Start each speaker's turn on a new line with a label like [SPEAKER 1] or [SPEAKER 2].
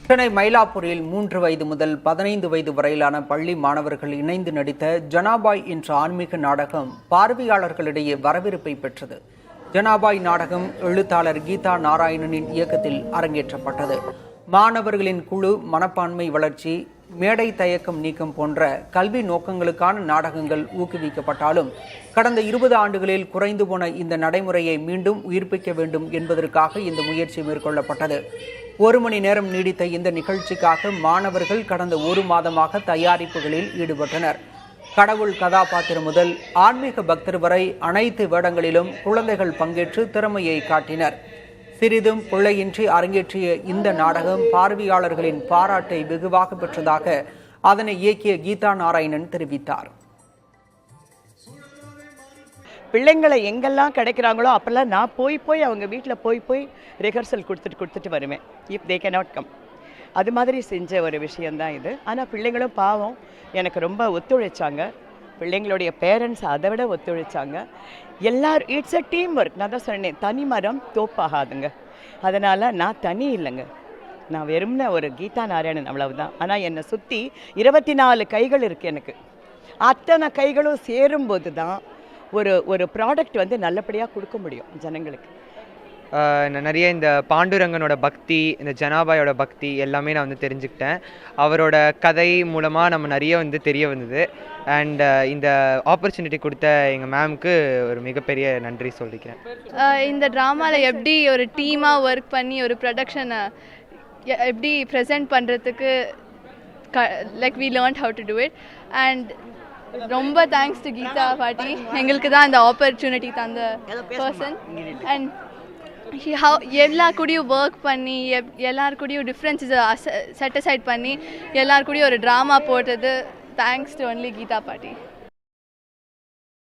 [SPEAKER 1] சென்னை மயிலாப்பூரில் 3 வயது முதல் 15 வயது வரையிலான பள்ளி மாணவர்கள் இணைந்து நடித்த ஜனாபாய் என்ற ஆன்மீக நாடகம் பார்வையாளர்களிடையே வரவேற்பை பெற்றது. ஜனாபாய் நாடகம் எழுத்தாளர் கீதா நாராயணனின் இயக்கத்தில் அரங்கேற்றப்பட்டது. மாணவர்களின் குழு மனப்பான்மை வளர்ச்சி, மேடை தயக்கம் நீக்கம் போன்ற கல்வி நோக்கங்களுக்கான நாடகங்கள் ஊக்குவிக்கப்பட்டாலும் கடந்த 20 ஆண்டுகளில் குறைந்து போன இந்த நடைமுறையை மீண்டும் உயிர்ப்பிக்க வேண்டும் என்பதற்காக இந்த முயற்சி மேற்கொள்ளப்பட்டது. 1 மணி நேரம் நீடித்த இந்த நிகழ்ச்சிக்காக மாணவர்கள் கடந்த 1 மாதமாக தயாரிப்புகளில் ஈடுபட்டனர். கடவுள் கதாபாத்திரம் முதல் ஆன்மீக பக்தர் வரை அனைத்து வேடங்களிலும் குழந்தைகள் பங்கேற்று திறமையை காட்டினர். சிறிதும் பிழையின்றி அரங்கேற்றிய இந்த நாடகம் பார்வையாளர்களின் பாராட்டை வெகுவாக பெற்றதாக அதனை இயக்கிய கீதா நாராயணன் தெரிவித்தார்.
[SPEAKER 2] பிள்ளைங்களை எங்கெல்லாம் கிடைக்கிறாங்களோ அப்போல்லாம் நான் போய் அவங்க வீட்டில் போய் ரிஹர்சல் கொடுத்துட்டு வருவேன். இஃப் தே கேனாட் கம், அது மாதிரி செஞ்ச ஒரு விஷயந்தான் இது. ஆனால் பிள்ளைங்களும் பாவம் எனக்கு ரொம்ப ஒத்துழைச்சாங்க. பிள்ளைங்களுடைய பேரண்ட்ஸ் அதை விட ஒத்துழைச்சாங்க. எல்லாரும் இட்ஸ் அ டீம் ஒர்க். நான் தான் சொன்னேன், தனி மரம் தோப்பாகாதுங்க. அதனால் நான் தனி இல்லைங்க, நான் வெறும்ன ஒரு கீதா நாராயணன், அவ்வளவுதான். ஆனால் என்னை சுற்றி 24 கைகள் இருக்குது எனக்கு. அத்தனை கைகளும் சேரும்போது தான் ஒரு ப்ராடக்ட் வந்து நல்லபடியாக கொடுக்க முடியும் ஜனங்களுக்கு.
[SPEAKER 3] நிறைய இந்த பாண்டுரங்கனோட பக்தி, இந்த ஜனாபாயோட பக்தி எல்லாமே நான் வந்து தெரிஞ்சுக்கிட்டேன். அவரோட கதை மூலமாக நம்ம நிறைய வந்து தெரிய வந்தது. அண்ட் இந்த ஆப்பர்ச்சுனிட்டி கொடுத்த எங்கள் மேம்க்கு ஒரு மிகப்பெரிய நன்றி சொல்லிக்கிறேன்.
[SPEAKER 4] இந்த ட்ராமாவில் எப்படி ஒரு டீமாக ஒர்க் பண்ணி ஒரு ப்ரொடக்ஷனை எப்படி ப்ரெசென்ட் பண்ணுறதுக்கு like we learned how to do it. And ரொம்ப தேங்க்ஸ் டு கீதா பாட்டி, எங்களுக்கு தான் இந்த ஆப்பர்ச்சுனிட்டி தந்த பர்சன். அண்ட் எல்லார் கூடயும் ஒர்க் பண்ணி எல்லார் கூடயும் டிஃப்ரென்ஸஸை செட் அசைட் பண்ணி எல்லார் கூடயும் ஒரு ட்ராமா போட்டது தேங்க்ஸ் டு ஒன்லி கீதா பாட்டி.